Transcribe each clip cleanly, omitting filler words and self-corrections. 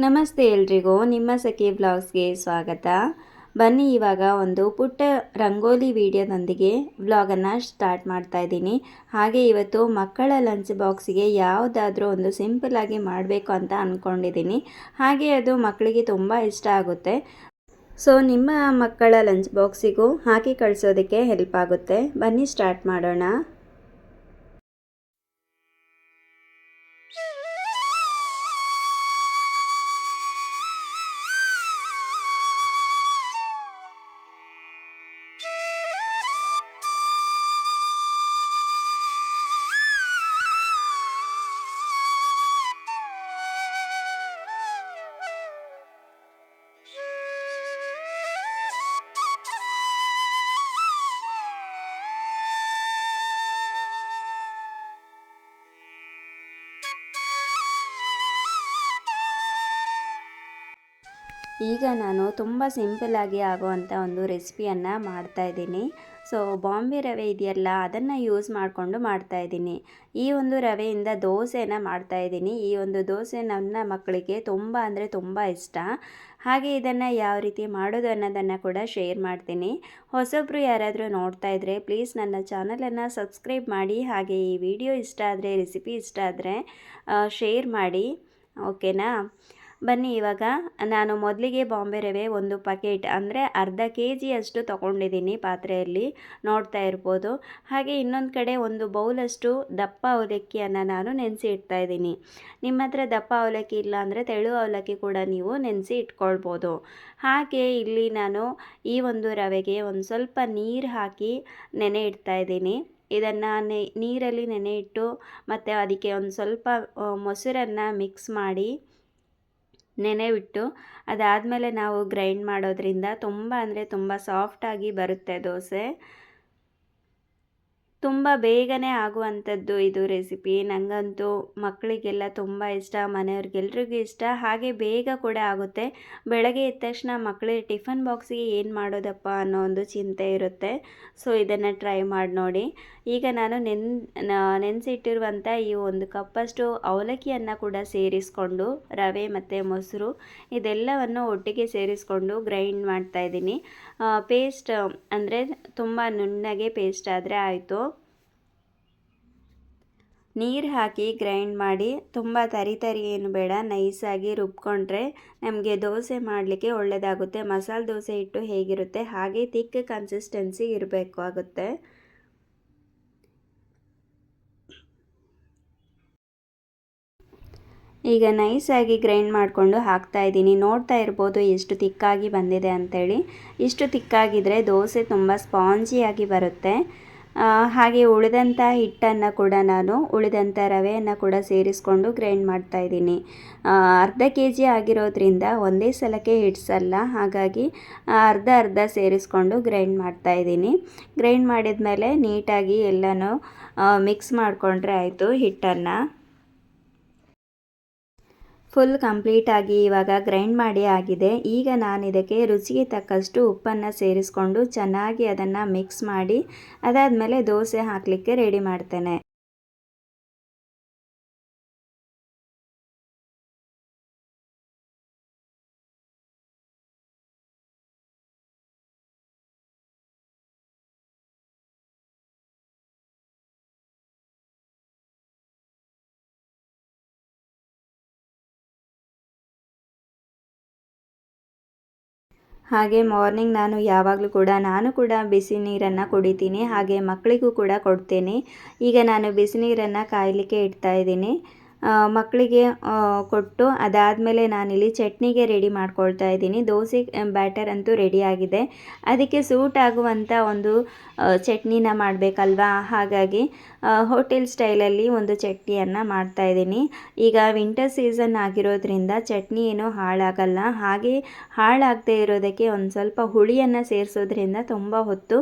ನಮಸ್ತೆ ಎಲ್ರಿಗೂ, ನಿಮ್ಮ ಸಖಿ ವ್ಲಾಗ್ಸ್ಗೆ ಸ್ವಾಗತ. ಬನ್ನಿ ಇವಾಗ ಒಂದು ಪುಟ್ಟ ರಂಗೋಲಿ ವಿಡಿಯೋದೊಂದಿಗೆ ವ್ಲಾಗನ್ನು ಸ್ಟಾರ್ಟ್ ಮಾಡ್ತಾ ಇದ್ದೀನಿ. ಹಾಗೆ ಇವತ್ತು ಮಕ್ಕಳ ಲಂಚ್ ಬಾಕ್ಸಿಗೆ ಯಾವುದಾದ್ರೂ ಒಂದು ಸಿಂಪಲ್ಲಾಗಿ ಮಾಡಬೇಕು ಅಂತ ಅಂದ್ಕೊಂಡಿದ್ದೀನಿ. ಹಾಗೆ ಅದು ಮಕ್ಕಳಿಗೆ ತುಂಬ ಇಷ್ಟ ಆಗುತ್ತೆ. ಸೊ ನಿಮ್ಮ ಮಕ್ಕಳ ಲಂಚ್ ಬಾಕ್ಸಿಗೂ ಹಾಕಿ ಕಳಿಸೋದಕ್ಕೆ ಹೆಲ್ಪ್ ಆಗುತ್ತೆ. ಬನ್ನಿ ಸ್ಟಾರ್ಟ್ ಮಾಡೋಣ. ಈಗ ನಾನು ತುಂಬ ಸಿಂಪಲ್ಲಾಗಿ ಆಗುವಂಥ ಒಂದು ರೆಸಿಪಿಯನ್ನು ಮಾಡ್ತಾಯಿದ್ದೀನಿ. ಸೊ ಬಾಂಬೆ ರವೆ ಇದೆಯಲ್ಲ, ಅದನ್ನು ಯೂಸ್ ಮಾಡಿಕೊಂಡು ಮಾಡ್ತಾಯಿದ್ದೀನಿ. ಈ ಒಂದು ರವೆಯಿಂದ ದೋಸೆನ ಮಾಡ್ತಾಯಿದ್ದೀನಿ. ಈ ಒಂದು ದೋಸೆ ನನ್ನ ಮಕ್ಕಳಿಗೆ ತುಂಬ ಅಂದರೆ ತುಂಬ ಇಷ್ಟ. ಹಾಗೆ ಇದನ್ನು ಯಾವ ರೀತಿ ಮಾಡೋದು ಅನ್ನೋದನ್ನು ಕೂಡ ಶೇರ್ ಮಾಡ್ತೀನಿ. ಹೊಸೊಬ್ಬರು ಯಾರಾದರೂ ನೋಡ್ತಾ ಇದ್ದರೆ ಪ್ಲೀಸ್ ನನ್ನ ಚಾನಲನ್ನು ಸಬ್ಸ್ಕ್ರೈಬ್ ಮಾಡಿ. ಹಾಗೆ ಈ ವಿಡಿಯೋ ಇಷ್ಟ ಆದರೆ, ರೆಸಿಪಿ ಇಷ್ಟ ಆದರೆ ಶೇರ್ ಮಾಡಿ, ಓಕೆನಾ? ಬನ್ನಿ ಇವಾಗ ನಾನು ಮೊದಲಿಗೆ ಬಾಂಬೆ ರವೆ ಒಂದು ಪ್ಯಾಕೆಟ್ ಅಂದರೆ ಅರ್ಧ ಕೆ ಜಿಯಷ್ಟು ತೊಗೊಂಡಿದ್ದೀನಿ ಪಾತ್ರೆಯಲ್ಲಿ, ನೋಡ್ತಾ ಇರ್ಬೋದು. ಹಾಗೆ ಇನ್ನೊಂದು ಕಡೆ ಒಂದು ಬೌಲಷ್ಟು ದಪ್ಪ ಅವಲಕ್ಕಿಯನ್ನು ನಾನು ನೆನೆಸಿ ಇಡ್ತಾಯಿದ್ದೀನಿ. ನಿಮ್ಮ ಹತ್ರ ದಪ್ಪ ಅವಲಕ್ಕಿ ಇಲ್ಲ ಅಂದರೆ ತೆಳು ಅವಲಕ್ಕಿ ಕೂಡ ನೀವು ನೆನೆಸಿ ಇಟ್ಕೊಳ್ಬೋದು. ಹಾಗೆ ಇಲ್ಲಿ ನಾನು ಈ ಒಂದು ರವೆಗೆ ಒಂದು ಸ್ವಲ್ಪ ನೀರು ಹಾಕಿ ನೆನೆ ಇಡ್ತಾಯಿದ್ದೀನಿ. ಇದನ್ನು ನೀರಲ್ಲಿ ನೆನೆ ಇಟ್ಟು ಮತ್ತು ಅದಕ್ಕೆ ಒಂದು ಸ್ವಲ್ಪ ಮೊಸರನ್ನು ಮಿಕ್ಸ್ ಮಾಡಿ ನೆನೆ ಬಿಟ್ಟು ಅದಾದಮೇಲೆ ನಾವು ಗ್ರೈಂಡ್ ಮಾಡೋದ್ರಿಂದ ತುಂಬ ಅಂದರೆ ತುಂಬ ಸಾಫ್ಟಾಗಿ ಬರುತ್ತೆ ದೋಸೆ. ತುಂಬ ಬೇಗನೆ ಆಗುವಂಥದ್ದು ಇದು ರೆಸಿಪಿ. ನನಗಂತೂ ಮಕ್ಕಳಿಗೆಲ್ಲ ತುಂಬ ಇಷ್ಟ, ಮನೆಯವ್ರಿಗೆಲ್ರಿಗೂ ಇಷ್ಟ. ಹಾಗೆ ಬೇಗ ಕೂಡ ಆಗುತ್ತೆ. ಬೆಳಗ್ಗೆ ಎದ್ದ ತಕ್ಷಣ ಮಕ್ಕಳಿಗೆ ಟಿಫನ್ ಬಾಕ್ಸಿಗೆ ಏನು ಮಾಡೋದಪ್ಪ ಅನ್ನೋ ಒಂದು ಚಿಂತೆ ಇರುತ್ತೆ. ಸೊ ಇದನ್ನು ಟ್ರೈ ಮಾಡಿ ನೋಡಿ. ಈಗ ನಾನು ನೆನೆಸಿಟ್ಟಿರುವಂಥ ಈ ಒಂದು ಕಪ್ಪಷ್ಟು ಅವಲಕ್ಕಿಯನ್ನು ಕೂಡ ಸೇರಿಸ್ಕೊಂಡು ರವೆ ಮತ್ತು ಮೊಸರು ಇದೆಲ್ಲವನ್ನು ಒಟ್ಟಿಗೆ ಸೇರಿಸ್ಕೊಂಡು ಗ್ರೈಂಡ್ ಮಾಡ್ತಾಯಿದ್ದೀನಿ. ಪೇಸ್ಟ್ ಅಂದರೆ ತುಂಬ ನುಣ್ಣಗೆ ಪೇಸ್ಟ್ ಆದರೆ ಆಯಿತು. ನೀರು ಹಾಕಿ ಗ್ರೈಂಡ್ ಮಾಡಿ, ತುಂಬ ತರಿ ಏನು ಬೇಡ, ನೈಸಾಗಿ ರುಬ್ಕೊಂಡ್ರೆ ನಮಗೆ ದೋಸೆ ಮಾಡಲಿಕ್ಕೆ ಒಳ್ಳೆಯದಾಗುತ್ತೆ. ಮಸಾಲೆ ದೋಸೆ ಹಿಟ್ಟು ಹೇಗಿರುತ್ತೆ ಹಾಗೆ ತಿಕ್ ಕನ್ಸಿಸ್ಟೆನ್ಸಿ ಇರಬೇಕು ಆಗುತ್ತೆ. ಈಗ ನೈಸಾಗಿ ಗ್ರೈಂಡ್ ಮಾಡಿಕೊಂಡು ಹಾಕ್ತಾಯಿದ್ದೀನಿ. ನೋಡ್ತಾ ಇರ್ಬೋದು ಎಷ್ಟು ತಿಕ್ಕಾಗಿ ಬಂದಿದೆ ಅಂಥೇಳಿ. ಇಷ್ಟು ತಿಕ್ಕಾಗಿದ್ದರೆ ದೋಸೆ ತುಂಬ ಸ್ಪಾಂಜಿಯಾಗಿ ಬರುತ್ತೆ. ಹಾಗೆ ಉಳಿದಂಥ ಹಿಟ್ಟನ್ನು ಕೂಡ ನಾನು ಉಳಿದಂಥ ರವೆಯನ್ನು ಕೂಡ ಸೇರಿಸ್ಕೊಂಡು ಗ್ರೈಂಡ್ ಮಾಡ್ತಾಯಿದ್ದೀನಿ. ಅರ್ಧ ಕೆ ಜಿ ಆಗಿರೋದ್ರಿಂದ ಒಂದೇ ಸಲಕ್ಕೆ ಹಿಡ್ಸಲ್ಲ, ಹಾಗಾಗಿ ಅರ್ಧ ಸೇರಿಸ್ಕೊಂಡು ಗ್ರೈಂಡ್ ಮಾಡ್ತಾಯಿದ್ದೀನಿ. ಗ್ರೈಂಡ್ ಮಾಡಿದ ಮೇಲೆ ನೀಟಾಗಿ ಎಲ್ಲನೂ ಮಿಕ್ಸ್ ಮಾಡಿಕೊಂಡ್ರೆ ಆಯಿತು ಹಿಟ್ಟನ್ನು. ಫುಲ್ ಕಂಪ್ಲೀಟಾಗಿ ಇವಾಗ ಗ್ರೈಂಡ್ ಮಾಡಿ ಆಗಿದೆ. ಈಗ ನಾನು ಇದಕ್ಕೆ ರುಚಿಗೆ ತಕ್ಕಷ್ಟು ಉಪ್ಪನ್ನು ಸೇರಿಸ್ಕೊಂಡು ಚೆನ್ನಾಗಿ ಅದನ್ನು ಮಿಕ್ಸ್ ಮಾಡಿ ಅದಾದಮೇಲೆ ದೋಸೆ ಹಾಕಲಿಕ್ಕೆ ರೆಡಿ ಮಾಡ್ತೇನೆ. ಹಾಗೆ ಮಾರ್ನಿಂಗ್ ನಾನು ಕೂಡ ಬಿಸಿ ನೀರನ್ನು ಕುಡಿತೀನಿ. ಹಾಗೆ ಮಕ್ಕಳಿಗೂ ಕೂಡ ಕೊಡ್ತೇನೆ. ಈಗ ನಾನು ಬಿಸಿ ನೀರನ್ನು ಕಾಯಲಿಕ್ಕೆ ಇಡ್ತಾಯಿದ್ದೀನಿ. ಮಕ್ಕಳಿಗೆ ಕೊಟ್ಟು ಅದಾದಮೇಲೆ ನಾನಿಲ್ಲಿ ಚಟ್ನಿಗೆ ರೆಡಿ ಮಾಡ್ಕೊಳ್ತಾ ಇದ್ದೀನಿ. ದೋಸೆ ಬ್ಯಾಟರ್ ಅಂತೂ ರೆಡಿಯಾಗಿದೆ. ಅದಕ್ಕೆ ಸೂಟ್ ಆಗುವಂಥ ಒಂದು ಚಟ್ನಿನ ಮಾಡಬೇಕಲ್ವಾ, ಹಾಗಾಗಿ ಹೋಟೆಲ್ ಸ್ಟೈಲಲ್ಲಿ ಒಂದು ಚಟ್ನಿಯನ್ನು ಮಾಡ್ತಾಯಿದ್ದೀನಿ. ಈಗ ವಿಂಟರ್ ಸೀಸನ್ ಆಗಿರೋದ್ರಿಂದ ಚಟ್ನಿ ಏನೂ ಹಾಳಾಗಲ್ಲ. ಹಾಗೆ ಹಾಳಾಗದೇ ಇರೋದಕ್ಕೆ ಒಂದು ಸ್ವಲ್ಪ ಹುಳಿಯನ್ನು ಸೇರಿಸೋದ್ರಿಂದ ತುಂಬ ಹೊತ್ತು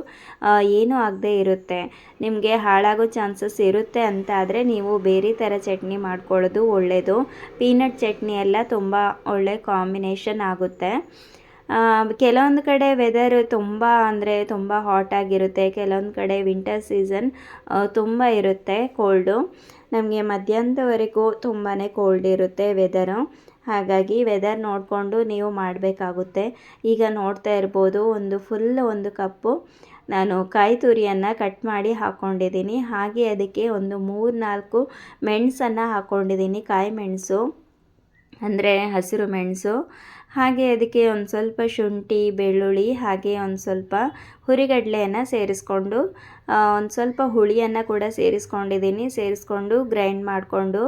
ಏನೂ ಆಗದೇ ಇರುತ್ತೆ. ನಿಮಗೆ ಹಾಳಾಗೋ ಚಾನ್ಸಸ್ ಇರುತ್ತೆ ಅಂತ ಆದರೆ ನೀವು ಬೇರೆ ಥರ ಚಟ್ನಿ ಮಾಡ್ಕೊಳ್ಳೋದು ಒಳ್ಳೆಯದು. ಪೀನಟ್ ಚಟ್ನಿ ಎಲ್ಲ ತುಂಬ ಒಳ್ಳೆ ಕಾಂಬಿನೇಷನ್ ಆಗುತ್ತೆ. ಕೆಲವೊಂದು ಕಡೆ ವೆದರ್ ತುಂಬ ಅಂದರೆ ತುಂಬ ಹಾಟ್ ಆಗಿರುತ್ತೆ, ಕೆಲವೊಂದು ಕಡೆ ವಿಂಟರ್ ಸೀಸನ್ ತುಂಬ ಇರುತ್ತೆ ಕೋಲ್ಡು. ನಮಗೆ ಮಧ್ಯಾಹ್ನದವರೆಗೂ ತುಂಬಾ ಕೋಲ್ಡ್ ಇರುತ್ತೆ ವೆದರು. ಹಾಗಾಗಿ ವೆದರ್ ನೋಡಿಕೊಂಡು ನೀವು ಮಾಡಬೇಕಾಗುತ್ತೆ. ಈಗ ನೋಡ್ತಾ ಇರ್ಬೋದು ಒಂದು ಕಪ್ಪು ನಾನು ಕಾಯಿ ತುರಿಯನ್ನು ಕಟ್ ಮಾಡಿ ಹಾಕ್ಕೊಂಡಿದ್ದೀನಿ. ಹಾಗೆ ಅದಕ್ಕೆ ಒಂದು 3-4 ಮೆಣಸನ್ನು ಹಾಕ್ಕೊಂಡಿದ್ದೀನಿ, ಕಾಯಿ ಮೆಣಸು ಅಂದರೆ ಹಸಿರು ಮೆಣಸು. ಹಾಗೆ ಅದಕ್ಕೆ ಒಂದು ಸ್ವಲ್ಪ ಶುಂಠಿ, ಬೆಳ್ಳುಳ್ಳಿ, ಹಾಗೆ ಒಂದು ಸ್ವಲ್ಪ ಹುರಿಗಡಲೆಯನ್ನು ಸೇರಿಸ್ಕೊಂಡು ಒಂದು ಸ್ವಲ್ಪ ಹುಳಿಯನ್ನು ಕೂಡ ಸೇರಿಸ್ಕೊಂಡು ಗ್ರೈಂಡ್ ಮಾಡಿಕೊಂಡು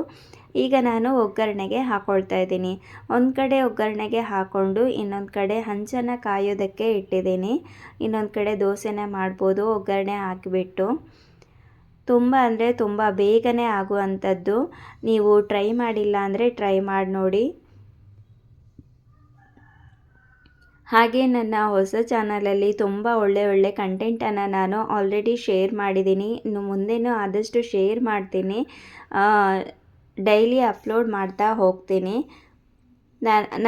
ಈಗ ನಾನು ಒಗ್ಗರಣೆಗೆ ಹಾಕ್ಕೊಳ್ತಾ ಇದ್ದೀನಿ. ಒಂದು ಕಡೆ ಒಗ್ಗರಣೆಗೆ ಹಾಕ್ಕೊಂಡು ಇನ್ನೊಂದು ಕಡೆ ಹಂಚನ್ನು ಕಾಯೋದಕ್ಕೆ ಇಟ್ಟಿದ್ದೀನಿ. ಇನ್ನೊಂದು ಕಡೆ ದೋಸೆನ ಮಾಡ್ಬೋದು ಒಗ್ಗರಣೆ ಹಾಕಿಬಿಟ್ಟು. ತುಂಬ ಅಂದರೆ ತುಂಬ ಬೇಗನೆ ಆಗುವಂಥದ್ದು. ನೀವು ಟ್ರೈ ಮಾಡಿಲ್ಲ ಅಂದರೆ ಟ್ರೈ ಮಾಡಿ ನೋಡಿ. ಹಾಗೆ ನನ್ನ ಹೊಸ ಚಾನಲಲ್ಲಿ ತುಂಬ ಒಳ್ಳೆ ಕಂಟೆಂಟನ್ನು ನಾನು ಆಲ್ರೆಡಿ ಶೇರ್ ಮಾಡಿದ್ದೀನಿ. ಇನ್ನು ಮುಂದೆನೂ ಆದಷ್ಟು ಶೇರ್ ಮಾಡ್ತೀನಿ, ಡೈಲಿ ಅಪ್ಲೋಡ್ ಮಾಡ್ತಾ ಹೋಗ್ತೀನಿ.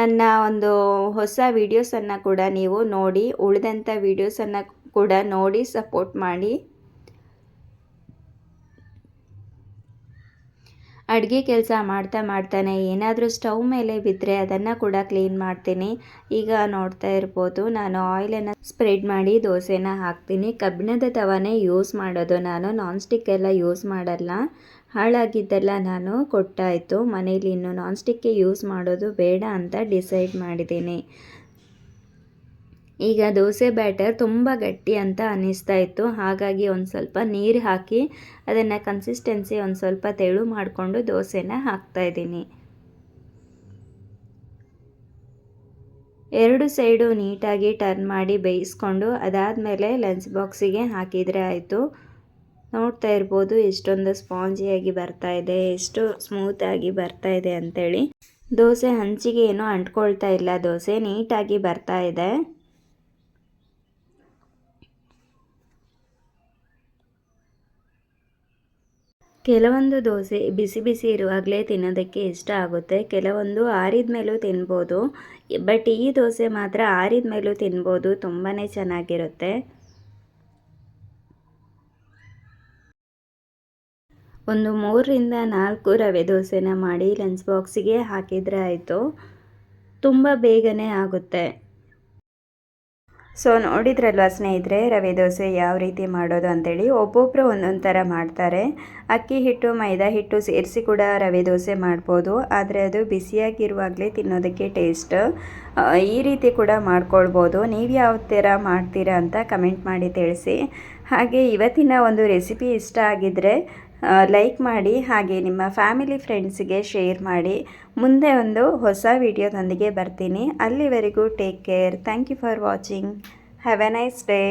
ನನ್ನ ಒಂದು ಹೊಸ ವೀಡಿಯೋಸನ್ನು ಕೂಡ ನೀವು ನೋಡಿ, ಉಳಿದಂಥ ವೀಡಿಯೋಸನ್ನು ಕೂಡ ನೋಡಿ ಸಪೋರ್ಟ್ ಮಾಡಿ. ಅಡುಗೆ ಕೆಲಸ ಮಾಡ್ತಾನೆ ಏನಾದರೂ ಸ್ಟವ್ ಮೇಲೆ ಬಿದ್ದರೆ ಅದನ್ನು ಕೂಡ ಕ್ಲೀನ್ ಮಾಡ್ತೀನಿ. ಈಗ ನೋಡ್ತಾ ಇರ್ಬೋದು ನಾನು ಆಯಿಲನ್ನು ಸ್ಪ್ರೆಡ್ ಮಾಡಿ ದೋಸೆನ ಹಾಕ್ತೀನಿ. ಕಬ್ಬಿಣದ ತವಾನೇ ಯೂಸ್ ಮಾಡೋದು ನಾನು, ನಾನ್ ಸ್ಟಿಕ್ ಎಲ್ಲ ಯೂಸ್ ಮಾಡಲ್ಲ. ಹಾಳಾಗಿದ್ದೆಲ್ಲ ನಾನು ಕೊಟ್ಟಾಯಿತು. ಮನೇಲಿ ಇನ್ನು ನಾನ್ ಸ್ಟಿಕ್ಕೆ ಯೂಸ್ ಮಾಡೋದು ಬೇಡ ಅಂತ ಡಿಸೈಡ್ ಮಾಡಿದ್ದೀನಿ. ಈಗ ದೋಸೆ ಬ್ಯಾಟರ್ ತುಂಬ ಗಟ್ಟಿ ಅಂತ ಅನ್ನಿಸ್ತಾ ಇತ್ತು. ಹಾಗಾಗಿ ಒಂದು ಸ್ವಲ್ಪ ನೀರು ಹಾಕಿ ಅದನ್ನು ಕನ್ಸಿಸ್ಟೆನ್ಸಿ ಒಂದು ಸ್ವಲ್ಪ ತೆಳು ಮಾಡಿಕೊಂಡು ದೋಸೆನ ಹಾಕ್ತಾಯಿದ್ದೀನಿ. 2 ಸೈಡು ನೀಟಾಗಿ ಟರ್ನ್ ಮಾಡಿ ಬೇಯಿಸ್ಕೊಂಡು ಅದಾದಮೇಲೆ ಲಂಚ್ ಬಾಕ್ಸಿಗೆ ಹಾಕಿದರೆ ಆಯಿತು. ನೋಡ್ತಾ ಇರ್ಬೋದು ಎಷ್ಟೊಂದು ಸ್ಪಾಂಜಿಯಾಗಿ ಬರ್ತಾಯಿದೆ, ಎಷ್ಟು ಸ್ಮೂತಾಗಿ ಬರ್ತಾಯಿದೆ ಅಂಥೇಳಿ. ದೋಸೆ ಹಂಚಿಗೆ ಏನೂ ಅಂಟ್ಕೊಳ್ತಾ ಇಲ್ಲ, ದೋಸೆ ನೀಟಾಗಿ ಬರ್ತಾಯಿದೆ. ಕೆಲವೊಂದು ದೋಸೆ ಬಿಸಿ ಇರುವಾಗಲೇ ತಿನ್ನೋದಕ್ಕೆ ಇಷ್ಟ ಆಗುತ್ತೆ, ಕೆಲವೊಂದು ಆರಿದ ಮೇಲೂ ತಿನ್ಬೋದು. ಬಟ್ ಈ ದೋಸೆ ಮಾತ್ರ ಆರಿದ ಮೇಲೂ ತಿನ್ಬೋದು, ತುಂಬಾ ಚೆನ್ನಾಗಿರುತ್ತೆ. ಒಂದು 3-4 ರವೆ ದೋಸೆನ ಮಾಡಿ ಲಂಚ್ ಬಾಕ್ಸಿಗೆ ಹಾಕಿದರೆ ಆಯಿತು. ತುಂಬ ಬೇಗನೆ ಆಗುತ್ತೆ. ಸೊ ನೋಡಿದ್ರಲ್ವ ಸ್ನೇಹಿತರೆ, ರವೆ ದೋಸೆ ಯಾವ ರೀತಿ ಮಾಡೋದು ಅಂತೇಳಿ. ಒಬ್ಬೊಬ್ಬರು ಒಂದೊಂದು ಥರ ಮಾಡ್ತಾರೆ. ಅಕ್ಕಿ ಹಿಟ್ಟು, ಮೈದಾ ಹಿಟ್ಟು ಸೇರಿಸಿ ಕೂಡ ರವೆ ದೋಸೆ ಮಾಡ್ಬೋದು, ಆದರೆ ಅದು ಬಿಸಿಯಾಗಿರುವಾಗಲೇ ತಿನ್ನೋದಕ್ಕೆ ಟೇಸ್ಟ್. ಈ ರೀತಿ ಕೂಡ ಮಾಡ್ಕೊಳ್ಬೋದು. ನೀವು ಯಾವ ಥರ ಮಾಡ್ತೀರಾ ಅಂತ ಕಮೆಂಟ್ ಮಾಡಿ ತಿಳಿಸಿ. ಹಾಗೆ ಇವತ್ತಿನ ಒಂದು ರೆಸಿಪಿ ಇಷ್ಟ ಆಗಿದ್ದರೆ ಲೈಕ್ ಮಾಡಿ, ಹಾಗೆ ನಿಮ್ಮ ಫ್ಯಾಮಿಲಿ ಫ್ರೆಂಡ್ಸಿಗೆ ಶೇರ್ ಮಾಡಿ. ಮುಂದೆ ಒಂದು ಹೊಸ ವಿಡಿಯೋದೊಂದಿಗೆ ಬರ್ತೀನಿ. ಅಲ್ಲಿವರೆಗೂ take care. Thank you for watching. Have a nice day.